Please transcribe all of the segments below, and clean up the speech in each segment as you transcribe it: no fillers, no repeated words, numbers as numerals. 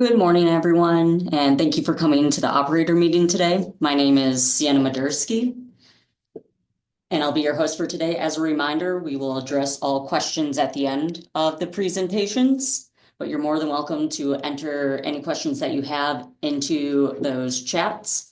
Good morning, everyone, and thank you for coming to the operator meeting today. My name is Sienna Madursky, and I'll be your host for today. As a reminder, we will address all questions at the end of the presentations, but you're more than welcome to enter any questions that you have into those chats.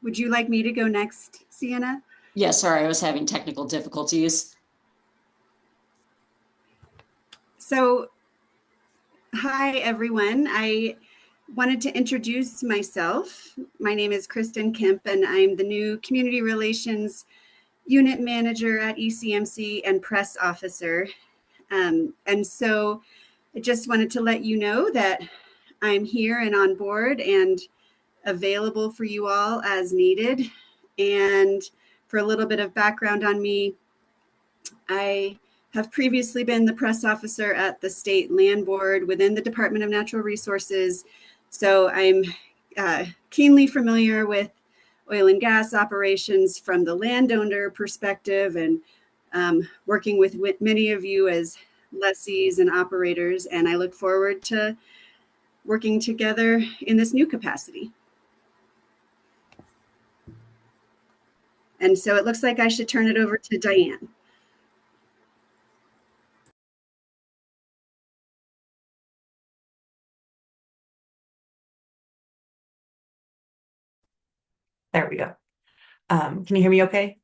Would you like me to go next, Sienna? Yes, sorry, I was having technical difficulties. So, hi, everyone. I wanted to introduce myself. My name is Kristen Kemp, and I'm the new Community Relations Unit Manager at ECMC and Press Officer. And so I just wanted to let you know that I'm here and on board and available for you all as needed. And for a little bit of background on me, I have previously been the press officer at the State Land Board within the Department of Natural Resources. So I'm keenly familiar with oil and gas operations from the landowner perspective and working with many of you as lessees and operators. And I look forward to working together in this new capacity. And so it looks like I should turn it over to Diane. There we go. Can you hear me okay?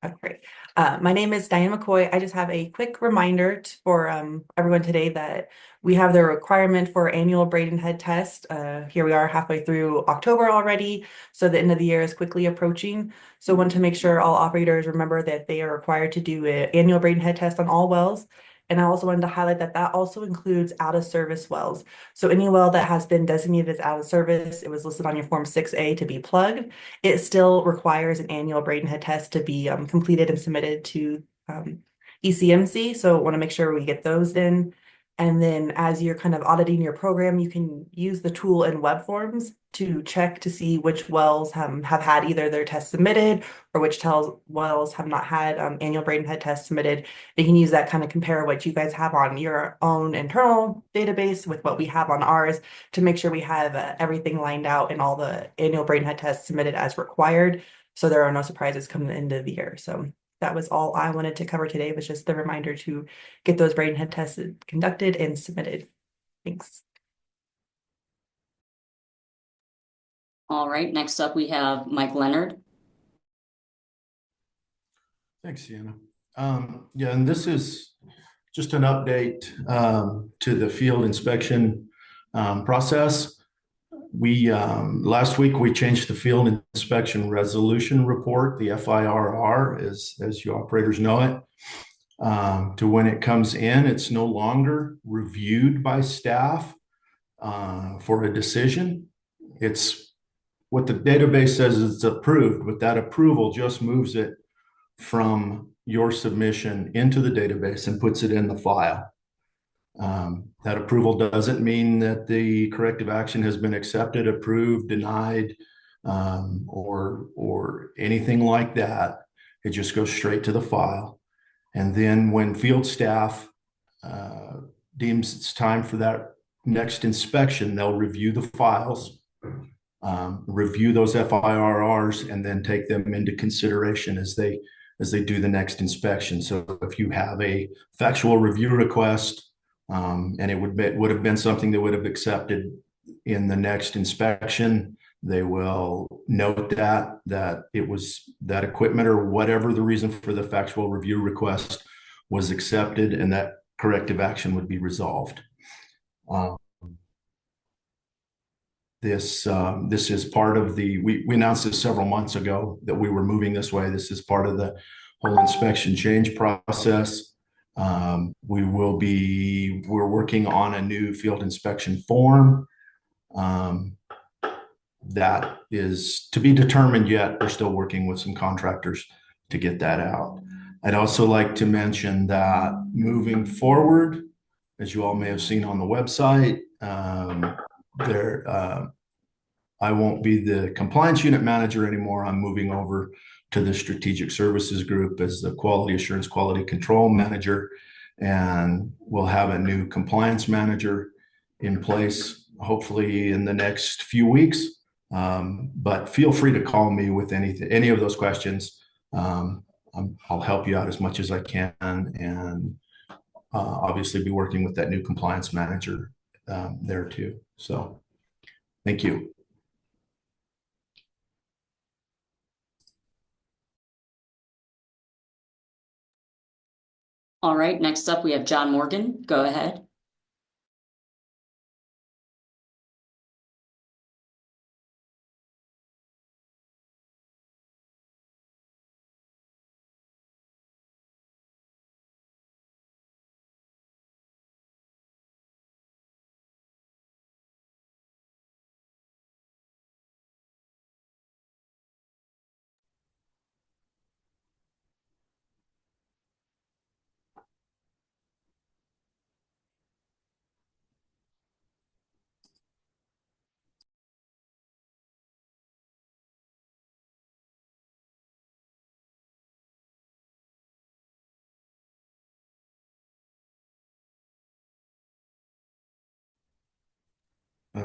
Oh, great. My name is Diane McCoy. I just have a quick reminder for everyone today that we have the requirement for annual braid and head test. Here we are halfway through October already, so the end of the year is quickly approaching. So I want to make sure all operators remember that they are required to do an annual braid and head test on all wells. And I also wanted to highlight that that also includes out of service wells. So any well that has been designated as out of service, it was listed on your form 6A to be plugged, it still requires an annual braid and head test to be completed and submitted to ECMC. So I want to make sure we get those in. And then as you're kind of auditing your program, you can use the tool in web forms to check to see which wells have had either their test submitted or which wells have not had annual braid and head tests submitted. You can use that kind of compare what you guys have on your own internal database with what we have on ours to make sure we have everything lined out and all the annual brain head tests submitted as required. So there are no surprises coming the end of the year. So that was all I wanted to cover today, was just the reminder to get those brain head tests conducted and submitted. Thanks. All right, next up we have Mike Leonard. Thanks, Sienna. Yeah, and this is just an update to the field inspection process. We last week we changed the field inspection resolution report, the FIRR, as you operators know it, to when it comes in, it's no longer reviewed by staff for a decision. It's what the database says it's approved, but that approval just moves it from your submission into the database and puts it in the file. That approval doesn't mean that the corrective action has been accepted, approved, denied, or anything like that. It just goes straight to the file. And then when field staff deems it's time for that next inspection, they'll review the files, review those FIRRs, and then take them into consideration as they do the next inspection. So if you have a factual review request, and it would have been something that would have accepted in the next inspection, they will note that it was that equipment or whatever the reason for the factual review request was accepted, and that corrective action would be resolved. This is part of we announced this several months ago that we were moving this way. This is part of the whole inspection change process. We're working on a new field inspection form. That is to be determined yet. We're still working with some contractors to get that out. I'd also like to mention that moving forward, as you all may have seen on the website, I won't be the compliance unit manager anymore. I'm moving over to the strategic services group as the quality assurance, quality control manager, and we'll have a new compliance manager in place, hopefully in the next few weeks. But feel free to call me with any of those questions. I'll help you out as much as I can, and obviously be working with that new compliance manager there too. So thank you. All right, next up we have John Morgan. Go ahead.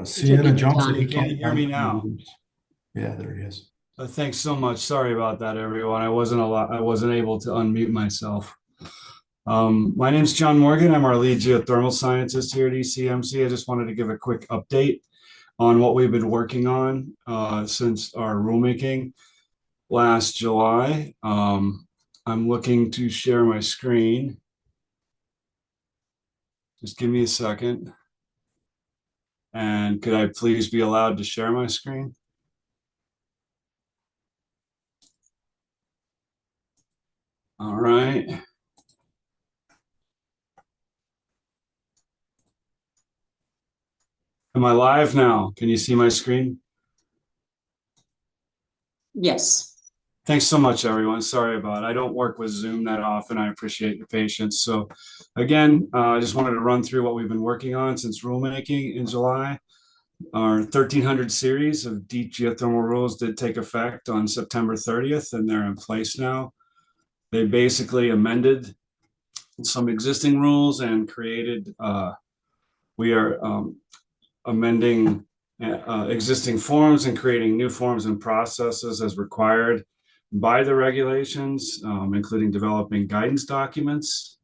Sienna Johnson, he Can you hear me now? Yeah, there he is. Thanks so much. Sorry about that, everyone. I wasn't able to unmute myself. My name's John Morgan. I'm our lead geothermal scientist here at ECMC. I just wanted to give a quick update on what we've been working on since our rulemaking last July. I'm looking to share my screen. Just give me a second. And could I please be allowed to share my screen? All right. Am I live now? Can you see my screen? Yes. Thanks so much, everyone. Sorry about it. I don't work with Zoom that often. I appreciate your patience. So again, I just wanted to run through what we've been working on since rulemaking in July. Our 1300 series of deep geothermal rules did take effect on September 30th, and they're in place now. They basically amended some existing rules and created, we are amending existing forms and creating new forms and processes as required by the regulations, including developing guidance documents.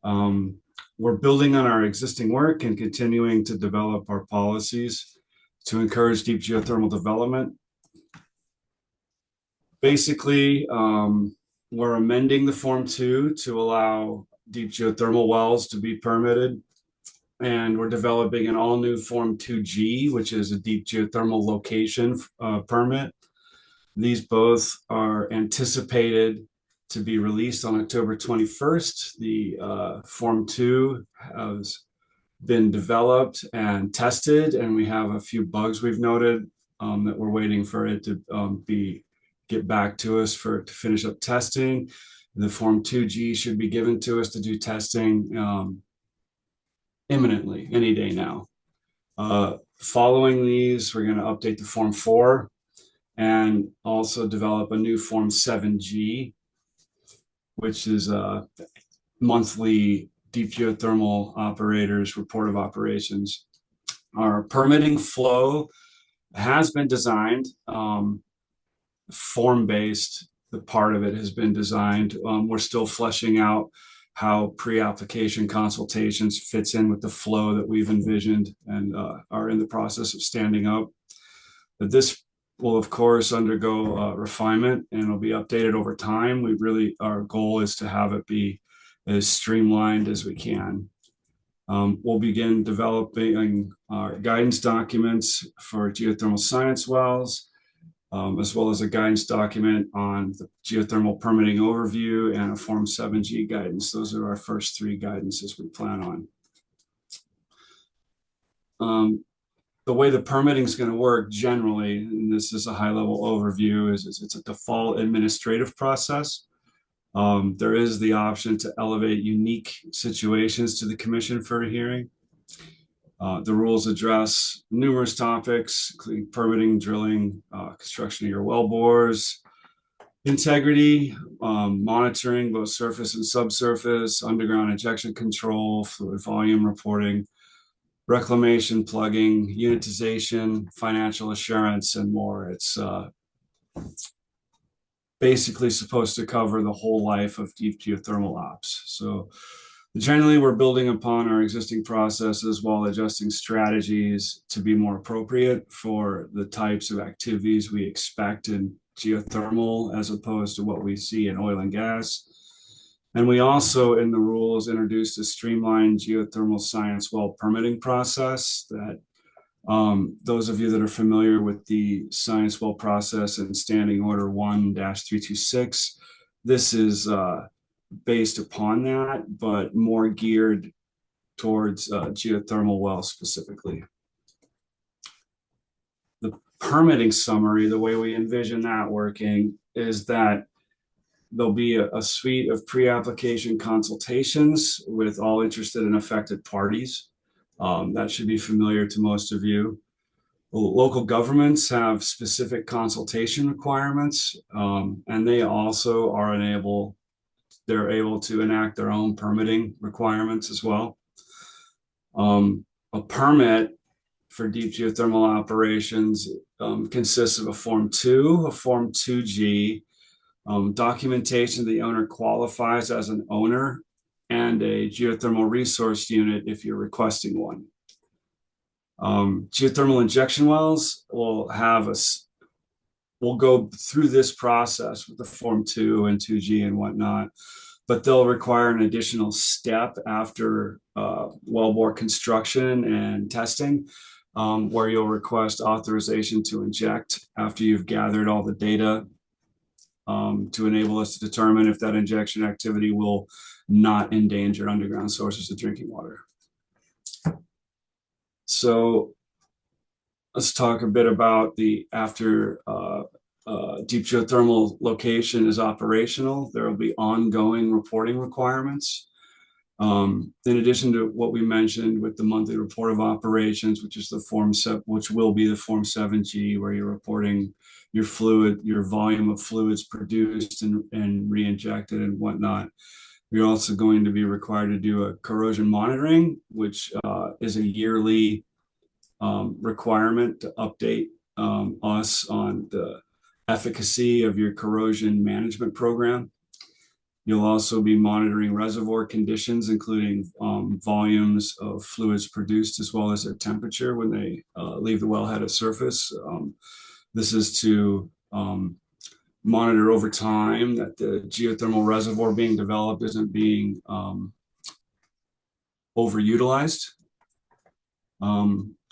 We're building on our existing work and continuing to develop our policies to encourage deep geothermal development. Basically, we're amending the Form 2 to allow deep geothermal wells to be permitted. And we're developing an all-new Form 2G, which is a deep geothermal location permit. These both are anticipated to be released on October 21st. The Form 2 has been developed and tested, and we have a few bugs we've noted that we're waiting for it to get back to us to finish up testing. The Form 2G should be given to us to do testing imminently, any day now. Following these, we're going to update the Form 4 and also develop a new Form 7G, which is a monthly deep geothermal operators report of operations. Our permitting flow has been designed, form-based. The part of it has been designed. We're still fleshing out how pre-application consultations fits in with the flow that we've envisioned and are in the process of standing up. But this will, of course, undergo refinement and will be updated over time. Our goal is to have it be as streamlined as we can. We'll begin developing our guidance documents for geothermal science wells. as well as a guidance document on the geothermal permitting overview and a Form 7G guidance. Those are our first three guidances we plan on. The way the permitting is going to work generally, and this is a high-level overview, is it's a default administrative process. There is the option to elevate unique situations to the commission for a hearing. The rules address numerous topics, including permitting, drilling, construction of your well bores, integrity, monitoring both surface and subsurface, underground injection control, fluid volume reporting, reclamation, plugging, unitization, financial assurance, and more. It's basically supposed to cover the whole life of deep geothermal ops. So generally, we're building upon our existing processes while adjusting strategies to be more appropriate for the types of activities we expect in geothermal as opposed to what we see in oil and gas. And we also, in the rules, introduced a streamlined geothermal science well permitting process that those of you that are familiar with the science well process and Standing Order 1-326, this is based upon that, but more geared towards geothermal wells specifically. The permitting summary, the way we envision that working is that there'll be a suite of pre-application consultations with all interested and affected parties. That should be familiar to most of you. Local governments have specific consultation requirements, and they also are they're able to enact their own permitting requirements as well. A permit for deep geothermal operations consists of a Form 2, a Form 2G, documentation the owner qualifies as an owner, and a geothermal resource unit if you're requesting one. Geothermal injection wells will go through this process with the Form 2 and 2G and whatnot, but they'll require an additional step after wellbore construction and testing, where you'll request authorization to inject after you've gathered all the data to enable us to determine if that injection activity will not endanger underground sources of drinking water. So let's talk a bit about after deep geothermal location is operational, there will be ongoing reporting requirements. In addition to what we mentioned with the monthly report of operations, which will be the Form 7G, where you're reporting your volume of fluids produced and re-injected and whatnot. You're also going to be required to do a corrosion monitoring, which is a yearly requirement to update us on the efficacy of your corrosion management program. You'll also be monitoring reservoir conditions, including volumes of fluids produced, as well as their temperature when they leave the wellhead of surface. This is to monitor over time that the geothermal reservoir being developed isn't being overutilized.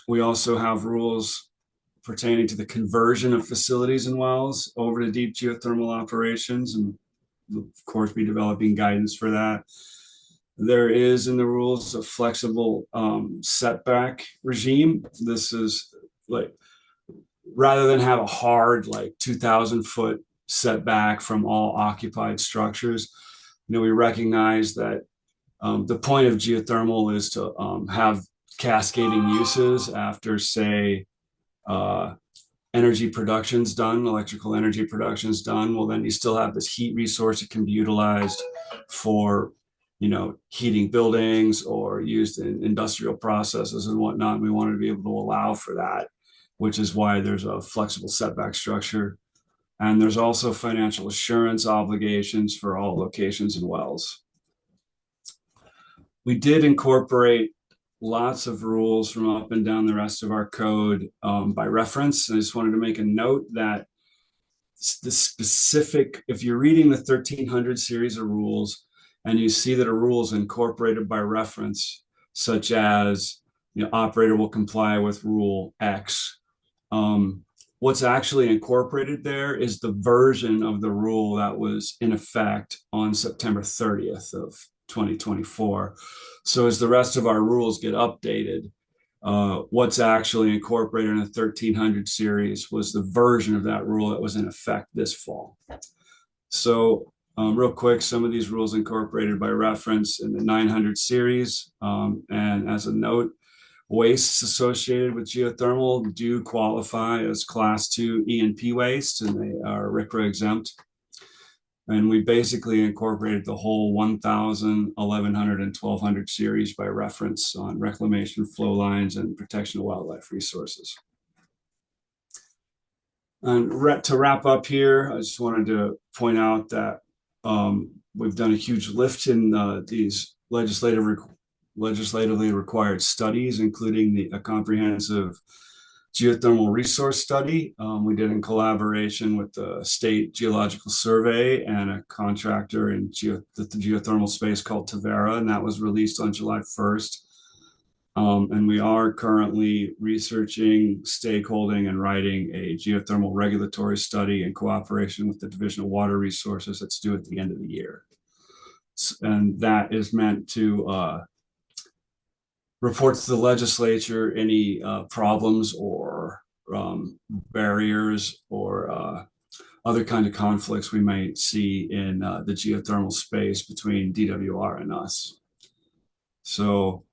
We also have rules pertaining to the conversion of facilities and wells over to deep geothermal operations, and we'll, of course, be developing guidance for that. There is in the rules a flexible setback regime. This is like, rather than have a hard 2,000-foot setback from all occupied structures, we recognize that the point of geothermal is to have cascading uses after, say, energy production's done, electrical energy production's done. Well, then you still have this heat resource that can be utilized for, heating buildings or used in industrial processes and whatnot. We wanted to be able to allow for that, which is why there's a flexible setback structure. And there's also financial assurance obligations for all locations and wells. We did incorporate lots of rules from up and down the rest of our code by reference. I just wanted to make a note that the specific, if you're reading the 1300 series of rules and you see that a rule is incorporated by reference, such as, operator will comply with rule X, What's actually incorporated there is the version of the rule that was in effect on September 30th of 2024. So as the rest of our rules get updated, what's actually incorporated in the 1300 series was the version of that rule that was in effect this fall. So real quick, some of these rules incorporated by reference in the 900 series. And as a note, wastes associated with geothermal do qualify as class 2 E&P waste, and they are RCRA exempt. And we basically incorporated the whole 1000, 1100, and 1200 series by reference on reclamation, flow lines, and protection of wildlife resources. And to wrap up here, I just wanted to point out that we've done a huge lift in these legislatively required studies, including a comprehensive geothermal resource study we did in collaboration with the State Geological Survey and a contractor in the geothermal space called Tavera, and that was released on July 1st. And we are currently researching, stakeholding, and writing a geothermal regulatory study in cooperation with the Division of Water Resources that's due at the end of the year. And that is meant to report to the legislature any problems or barriers or other kind of conflicts we might see in the geothermal space between DWR and us. So,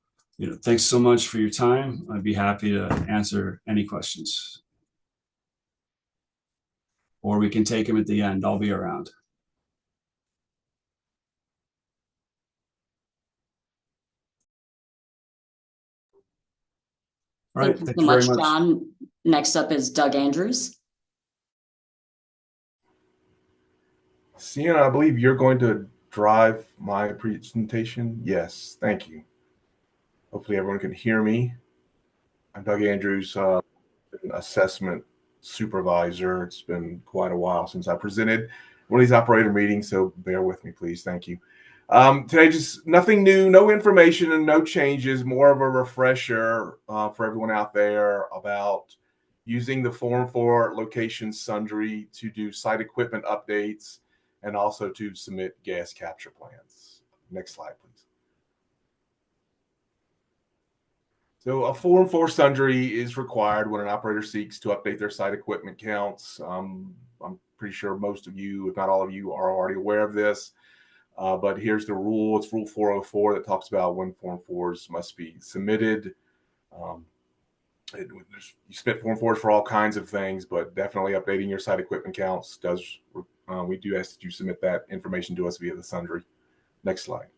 thanks so much for your time. I'd be happy to answer any questions. Or we can take them at the end. I'll be around. All right, Thank you so much, John. Next up is Doug Andrews. Sienna, I believe you're going to drive my presentation. Yes, thank you. Hopefully everyone can hear me. I'm Doug Andrews, assessment supervisor. It's been quite a while since I presented one of these operator meetings, so bear with me, please. Thank you. Today, just nothing new, no information and no changes, more of a refresher for everyone out there about using the Form 4 location sundry to do site equipment updates and also to submit gas capture plans. Next slide, please. So a Form 4 sundry is required when an operator seeks to update their site equipment counts. I'm pretty sure most of you, if not all of you, are already aware of this. But here's the rule. It's Rule 404 that talks about when Form 4s must be submitted. You submit Form 4s for all kinds of things, but definitely updating your site equipment counts does. We do ask that you submit that information to us via the sundry. Next slide.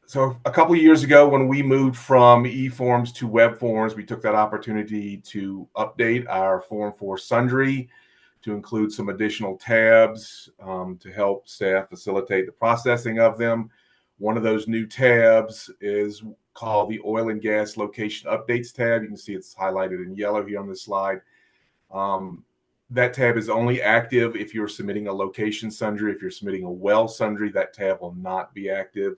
So a couple of years ago, when we moved from e-forms to web forms, we took that opportunity to update our Form 4 sundry to include some additional tabs to help staff facilitate the processing of them. One of those new tabs is called the Oil and Gas Location Updates tab. You can see it's highlighted in yellow here on this slide. That tab is only active if you're submitting a location sundry. If you're submitting a well sundry, that tab will not be active.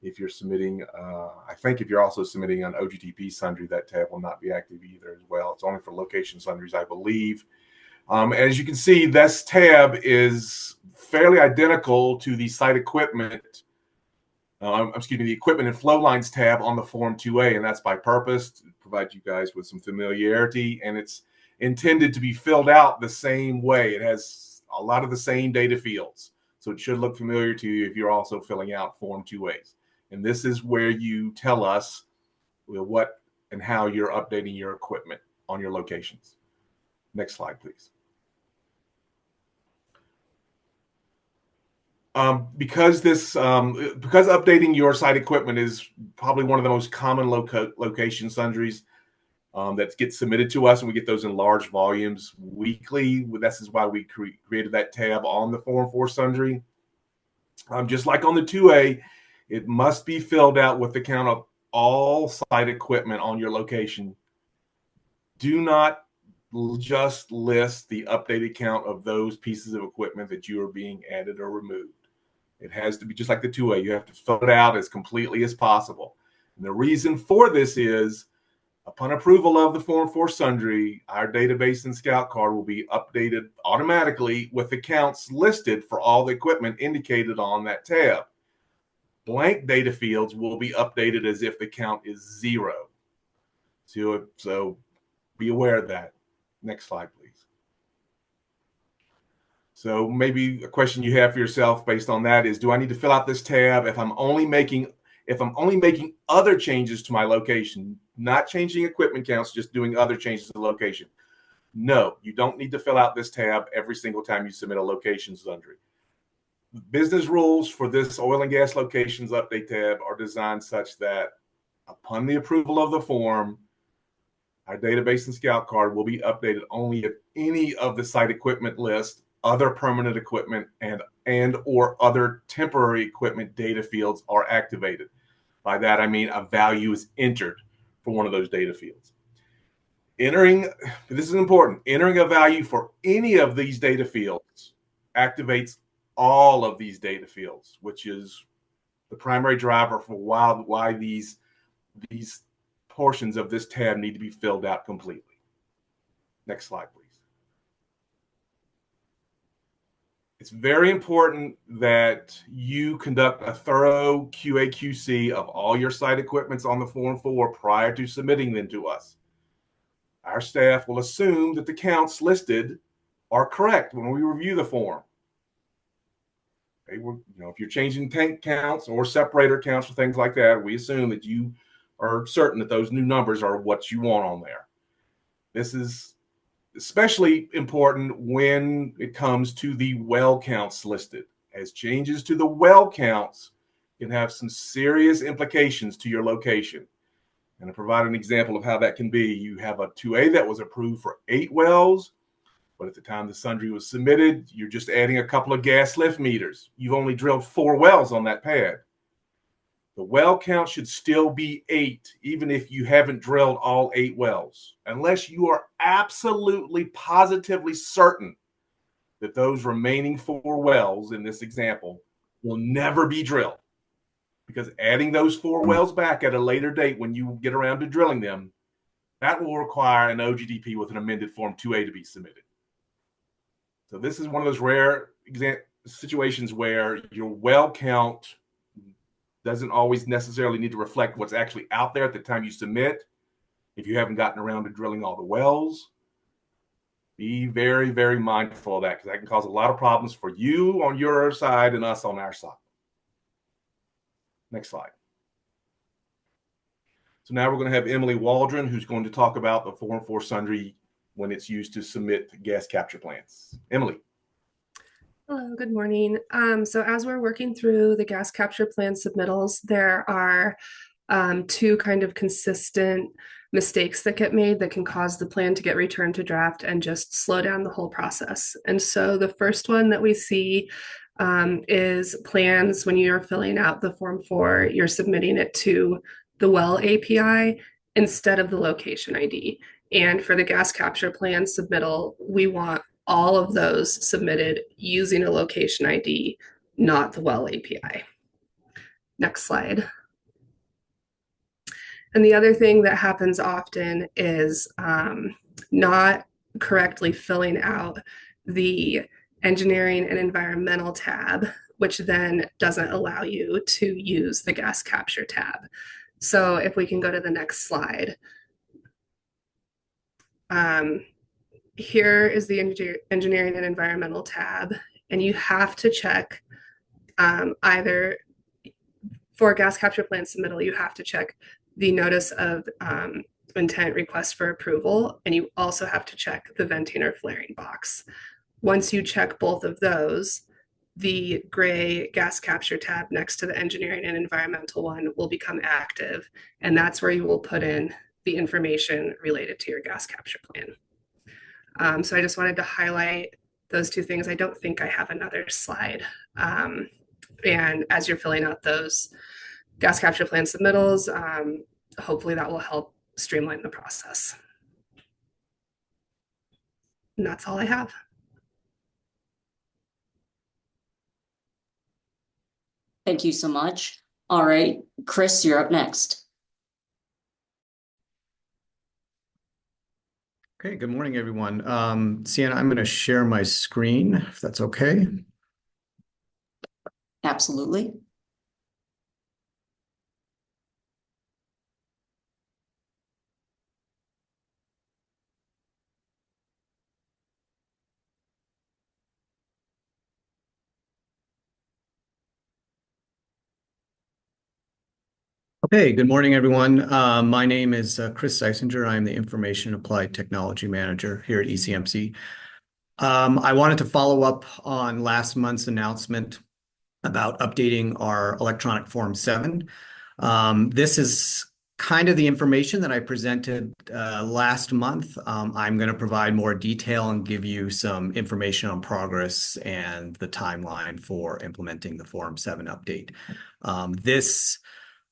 If you're submitting, I think if you're also submitting an OGTP sundry, that tab will not be active either as well. It's only for location sundries, I believe. As you can see, this tab is fairly identical to the site equipment, the equipment and flow lines tab on the Form 2A, and that's by purpose to provide you guys with some familiarity, and it's intended to be filled out the same way. It has a lot of the same data fields, so it should look familiar to you if you're also filling out Form 2As. And this is where you tell us what and how you're updating your equipment on your locations. Next slide, please. Because updating your site equipment is probably one of the most common location sundries that gets submitted to us, and we get those in large volumes weekly. This is why we created that tab on the Form 4 sundry. Just like on the 2A, it must be filled out with the count of all site equipment on your location. Do not just list the updated count of those pieces of equipment that you are being added or removed. It has to be just like the 2A. You have to fill it out as completely as possible. And the reason for this is Upon approval of the Form 4 Sundry, our database and scout card will be updated automatically with the counts listed for all the equipment indicated on that tab. Blank data fields will be updated as if the count is 0. So be aware of that. Next slide, please. So maybe a question you have for yourself based on that is, do I need to fill out this tab if I'm only making other changes to my location, not changing equipment counts, just doing other changes to the location? No, you don't need to fill out this tab every single time you submit a location sundry. Business rules for this oil and gas locations update tab are designed such that upon the approval of the form, our database and scout card will be updated only if any of the site equipment list, other permanent equipment, and or other temporary equipment data fields are activated. By that, I mean a value is entered for one of those data fields. This is important, entering a value for any of these data fields activates all of these data fields, which is the primary driver for why these portions of this tab need to be filled out completely. Next slide, please. It's very important that you conduct a thorough QA/QC of all your site equipments on the Form 4 prior to submitting them to us. Our staff will assume that the counts listed are correct when we review the form. Okay, if you're changing tank counts or separator counts or things like that, we assume that you are certain that those new numbers are what you want on there. This is especially important when it comes to the well counts listed, as changes to the well counts can have some serious implications to your location. And to provide an example of how that can be, you have a 2A that was approved for 8 wells, but at the time the sundry was submitted, you're just adding a couple of gas lift meters. You've only drilled 4 wells on that pad. The well count should still be 8, even if you haven't drilled all 8 wells, unless you are absolutely positively certain that those remaining 4 wells in this example will never be drilled. Because adding those 4 wells back at a later date when you get around to drilling them, that will require an OGDP with an amended Form 2A to be submitted. So this is one of those rare situations where your well count doesn't always necessarily need to reflect what's actually out there at the time you submit. If you haven't gotten around to drilling all the wells, be very, very mindful of that, because that can cause a lot of problems for you on your side and us on our side. Next slide. So now we're going to have Emily Waldron, who's going to talk about the Form 4 Sundry when it's used to submit gas capture plans. Emily. Hello, good morning. So as we're working through the gas capture plan submittals, there are 2 kind of consistent mistakes that get made that can cause the plan to get returned to draft and just slow down the whole process. And so the first one that we see is plans when you're filling out the Form 4, you're submitting it to the well API instead of the location ID. And for the gas capture plan submittal, we want all of those submitted using a location ID, not the well API. Next slide. And the other thing that happens often is not correctly filling out the engineering and environmental tab, which then doesn't allow you to use the gas capture tab. So if we can go to the next slide. Here is the engineering and environmental tab, and you have to check either for a gas capture plan submittal, you have to check the notice of intent request for approval, and you also have to check the venting or flaring box. Once you check both of those, the gray gas capture tab next to the engineering and environmental one will become active, and that's where you will put in the information related to your gas capture plan. So I just wanted to highlight those 2 things. I don't think I have another slide. And as you're filling out those gas capture plan submittals, hopefully that will help streamline the process. And that's all I have. Thank you so much. All right, Chris, you're up next. Okay, good morning, everyone. Sienna, I'm going to share my screen, if that's okay. Absolutely. Okay, good morning, everyone. My name is Chris Seisinger. I'm the Information Applied Technology Manager here at ECMC. I wanted to follow up on last month's announcement about updating our electronic Form 7. This is kind of the information that I presented last month. I'm going to provide more detail and give you some information on progress and the timeline for implementing the Form 7 update. This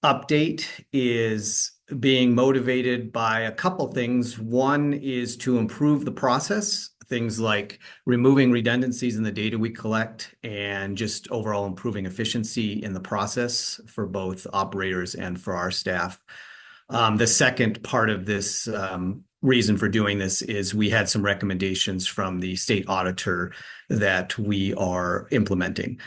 update is being motivated by a couple things. One is to improve the process, things like removing redundancies in the data we collect and just overall improving efficiency in the process for both operators and for our staff. The second part of this reason for doing this is we had some recommendations from the state auditor that we are implementing.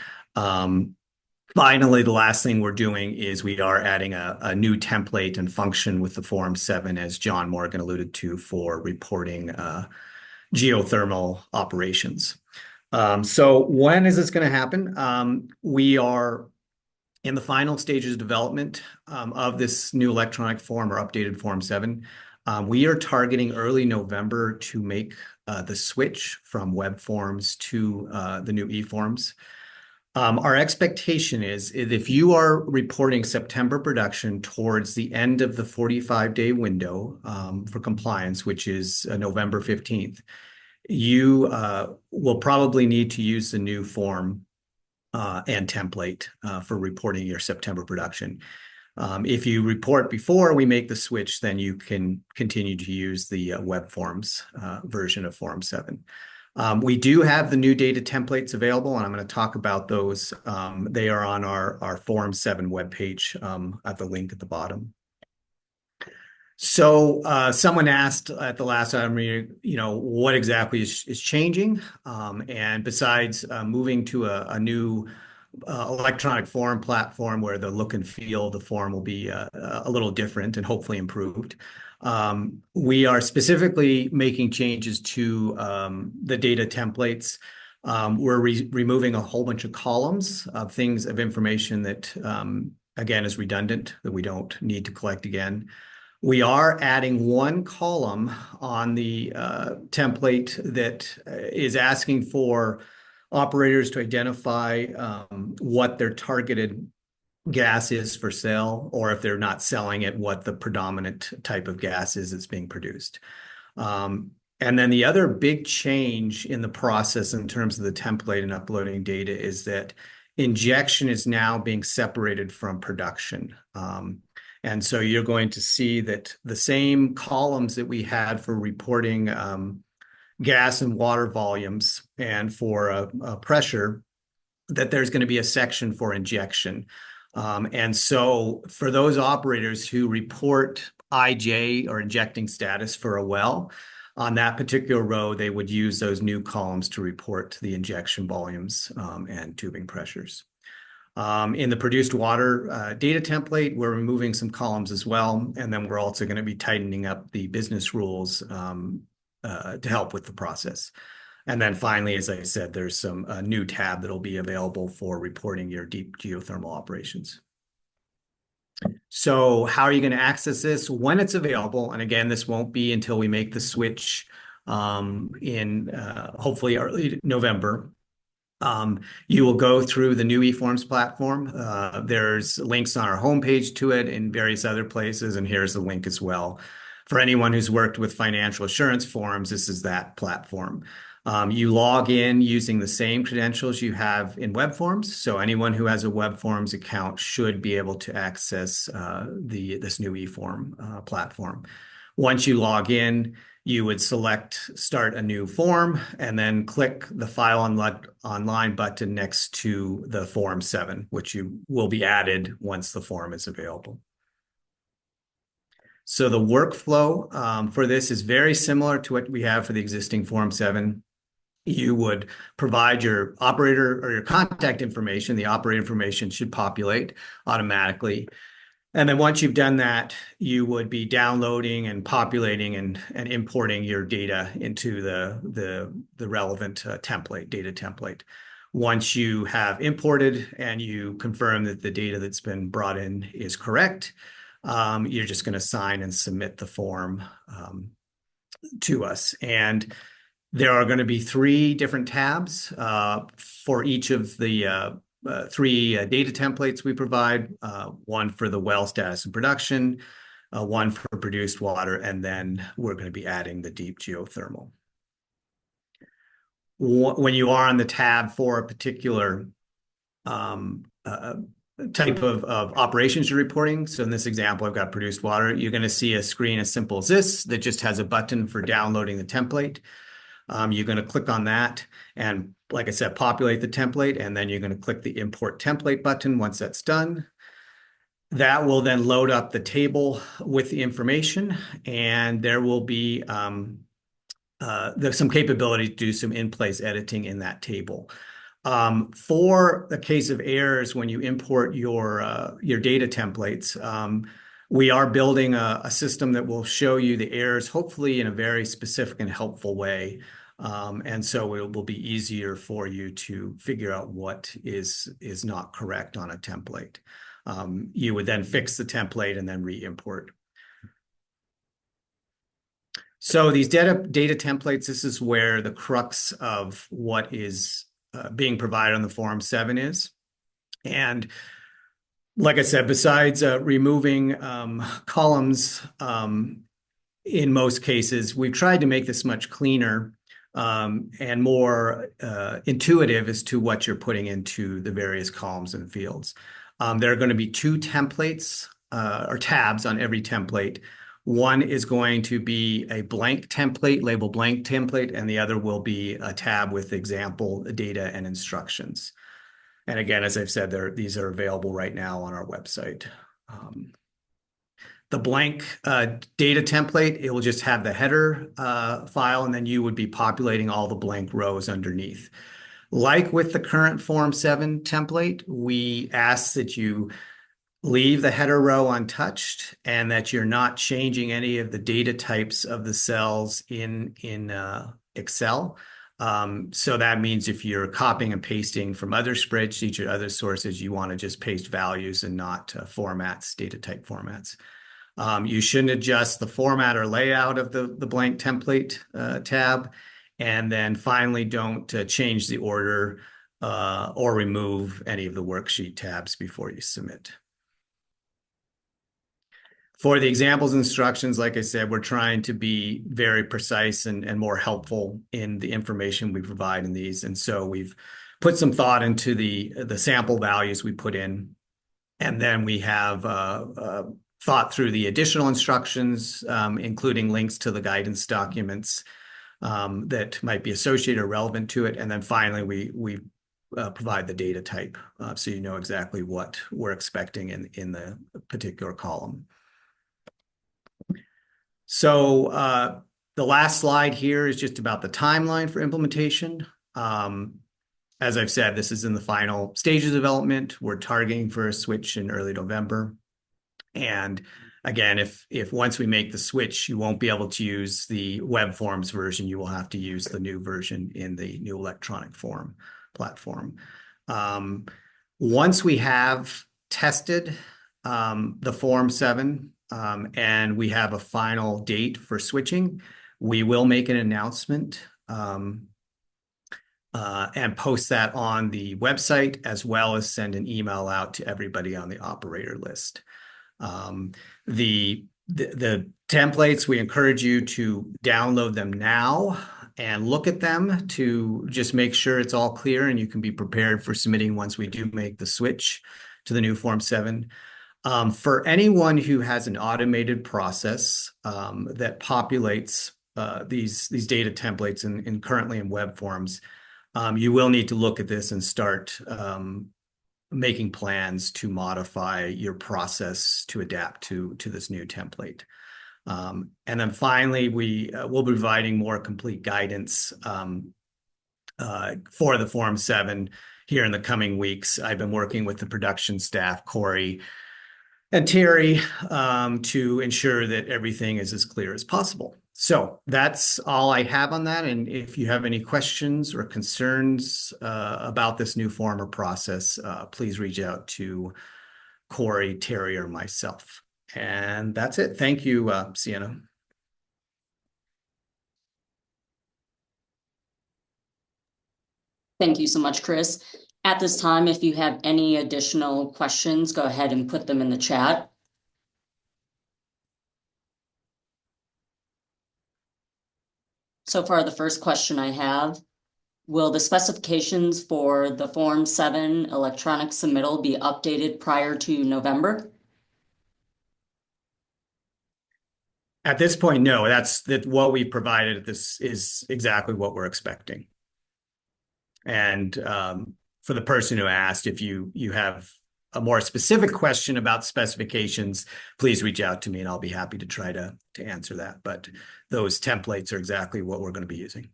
Finally, the last thing we're doing is we are adding a new template and function with the Form 7, as John Morgan alluded to, for reporting geothermal operations. So when is this going to happen? We are in the final stages of development of this new electronic form or updated Form 7. We are targeting early November to make the switch from web forms to the new e-forms. Our expectation is if you are reporting September production towards the end of the 45-day window for compliance, which is November 15th, you will probably need to use the new form and template for reporting your September production. If you report before we make the switch, then you can continue to use the web forms version of Form 7. We do have the new data templates available, and I'm going to talk about those. They are on our Form 7 webpage at the link at the bottom. So someone asked at the last item, what exactly is changing? And besides moving to a new electronic form platform where the look and feel of the form will be a little different and hopefully improved, we are specifically making changes to the data templates. We're removing a whole bunch of columns of things of information that, again, is redundant, that we don't need to collect again. We are adding one column on the template that is asking for operators to identify what their targeted gas is for sale, or if they're not selling it, what the predominant type of gas is that's being produced. And then the other big change in the process in terms of the template and uploading data is that injection is now being separated from production. And so you're going to see that the same columns that we had for reporting gas and water volumes and for pressure, that there's going to be a section for injection. And so for those operators who report IJ or injecting status for a well, on that particular row, they would use those new columns to report the injection volumes and tubing pressures. In the produced water data template, we're removing some columns as well. And then we're also going to be tightening up the business rules to help with the process. And then finally, as I said, there's some new tab that'll be available for reporting your deep geothermal operations. So how are you going to access this when it's available? And again, this won't be until we make the switch in hopefully early November. You will go through the new eForms platform. There's links on our homepage to it in various other places, and here's the link as well. For anyone who's worked with financial assurance forms, this is that platform. You log in using the same credentials you have in web forms. So anyone who has a web forms account should be able to access this new eForm platform. Once you log in, you would select Start a New Form and then click the File Online button next to the Form 7, which will be added once the form is available. So the workflow for this is very similar to what we have for the existing Form 7. You would provide your operator or your contact information. The operator information should populate automatically. And then once you've done that, you would be downloading and populating and importing your data into the relevant data template. Once you have imported and you confirm that the data that's been brought in is correct, you're just going to sign and submit the form to us. And there are going to be 3 different tabs for each of the 3 data templates we provide, one for the well status and production, one for produced water, and then we're going to be adding the deep geothermal. When you are on the tab for a particular type of operations you're reporting, so in this example, I've got produced water, you're going to see a screen as simple as this that just has a button for downloading the template. You're going to click on that and, like I said, populate the template, and then you're going to click the import template button. Once that's done, that will then load up the table with the information, and there will be there's some capability to do some in-place editing in that table. For the case of errors, when you import your data templates, we are building a system that will show you the errors, hopefully in a very specific and helpful way. And so it will be easier for you to figure out what is not correct on a template. You would then fix the template and then re-import. So these data templates, this is where the crux of what is being provided on the Form 7 is. And like I said, besides removing columns, in most cases, we've tried to make this much cleaner and more intuitive as to what you're putting into the various columns and fields. There are going to be 2 templates or tabs on every template. One is going to be a blank template, label blank template, and the other will be a tab with example data and instructions. And again, as I've said, these are available right now on our website. The blank data template, it will just have the header file, and then you would be populating all the blank rows underneath. Like with the current Form 7 template, we ask that you leave the header row untouched and that you're not changing any of the data types of the cells in Excel. So that means if you're copying and pasting from other spreadsheets or other sources, you want to just paste values and not formats, data type formats. You shouldn't adjust the format or layout of the blank template tab. And then finally, don't change the order or remove any of the worksheet tabs before you submit. For the examples and instructions, like I said, we're trying to be very precise and more helpful in the information we provide in these. And so we've put some thought into the sample values we put in. And then we have thought through the additional instructions, including links to the guidance documents that might be associated or relevant to it. And then finally, we provide the data type so you know exactly what we're expecting in the particular column. So the last slide here is just about the timeline for implementation. As I've said, this is in the final stages of development. We're targeting for a switch in early November. And again, if once we make the switch, you won't be able to use the web forms version. You will have to use the new version in the new electronic form platform. Once we have tested the Form 7 and we have a final date for switching, we will make an announcement and post that on the website, as well as send an email out to everybody on the operator list. The templates, we encourage you to download them now and look at them to just make sure it's all clear and you can be prepared for submitting once we do make the switch to the new Form 7. For anyone who has an automated process that populates these data templates in currently in web forms, you will need to look at this and start making plans to modify your process to adapt to this new template. And then finally, we will be providing more complete guidance for the Form 7 here in the coming weeks. I've been working with the production staff, Corey and Terry, to ensure that everything is as clear as possible. So that's all I have on that. And if you have any questions or concerns about this new form or process, please reach out to Corey, Terry, or myself. And that's it. Thank you, Sienna. Thank you so much, Chris. At this time, if you have any additional questions, go ahead and put them in the chat. So far, the first question I have, will the specifications for the Form 7 electronic submittal be updated prior to November? At this point, no. That's what we provided. This is exactly what we're expecting. And for the person who asked, if you have a more specific question about specifications, please reach out to me and I'll be happy to try to answer that. But those templates are exactly what we're going to be using.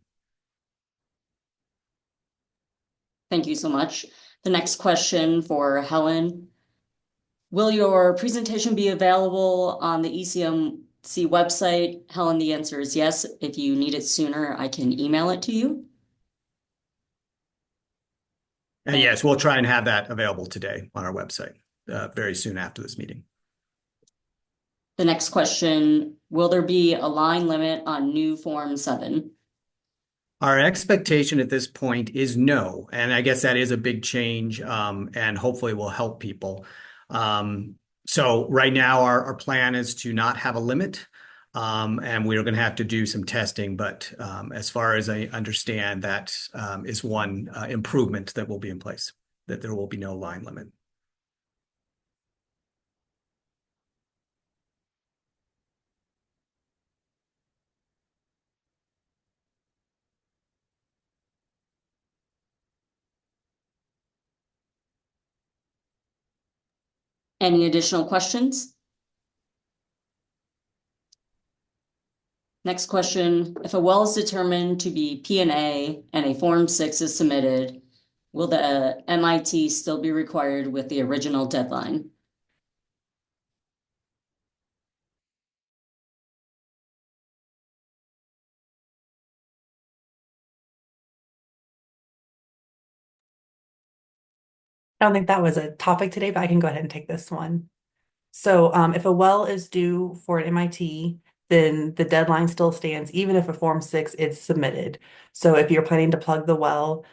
Thank you so much. The next question for Helen. Will your presentation be available on the ECMC website? Helen, the answer is yes. If you need it sooner, I can email it to you. And yes, we'll try and have that available today on our website very soon after this meeting. The next question, will there be a line limit on new Form 7? Our expectation at this point is no. And I guess that is a big change and hopefully will help people. So right now our plan is to not have a limit. And we're going to have to do some testing, but as far as I understand, that is one improvement that will be in place, that there will be no line limit. Any additional questions? Next question, if a well is determined to be P&A and a Form 6 is submitted, will the MIT still be required with the original deadline? I don't think that was a topic today, but I can go ahead and take this one. So if a well is due for an MIT, then the deadline still stands, even if a Form 6 is submitted. So if you're planning to plug the well,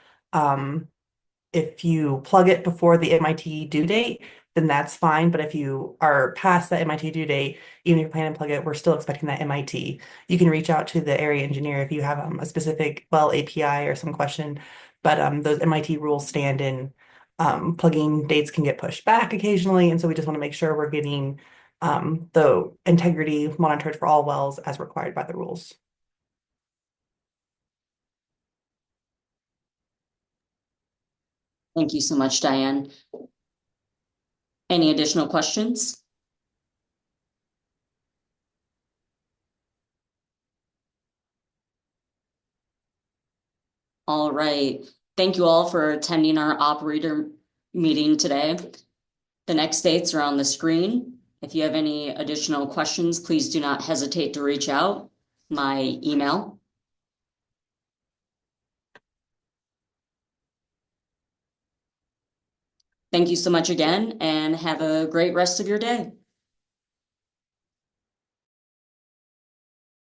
if you plug it before the MIT due date, then that's fine. But if you are past that MIT due date, even if you're planning to plug it, we're still expecting that MIT. You can reach out to the area engineer if you have a specific well API or some question. But those MIT rules stand in. Plugging dates can get pushed back occasionally, and so we just want to make sure we're getting the integrity monitored for all wells as required by the rules. Thank you so much, Diane. Any additional questions? All right. Thank you all for attending our operator meeting today. The next dates are on the screen. If you have any additional questions, please do not hesitate to reach out. My email. Thank you so much again, and have a great rest of your day.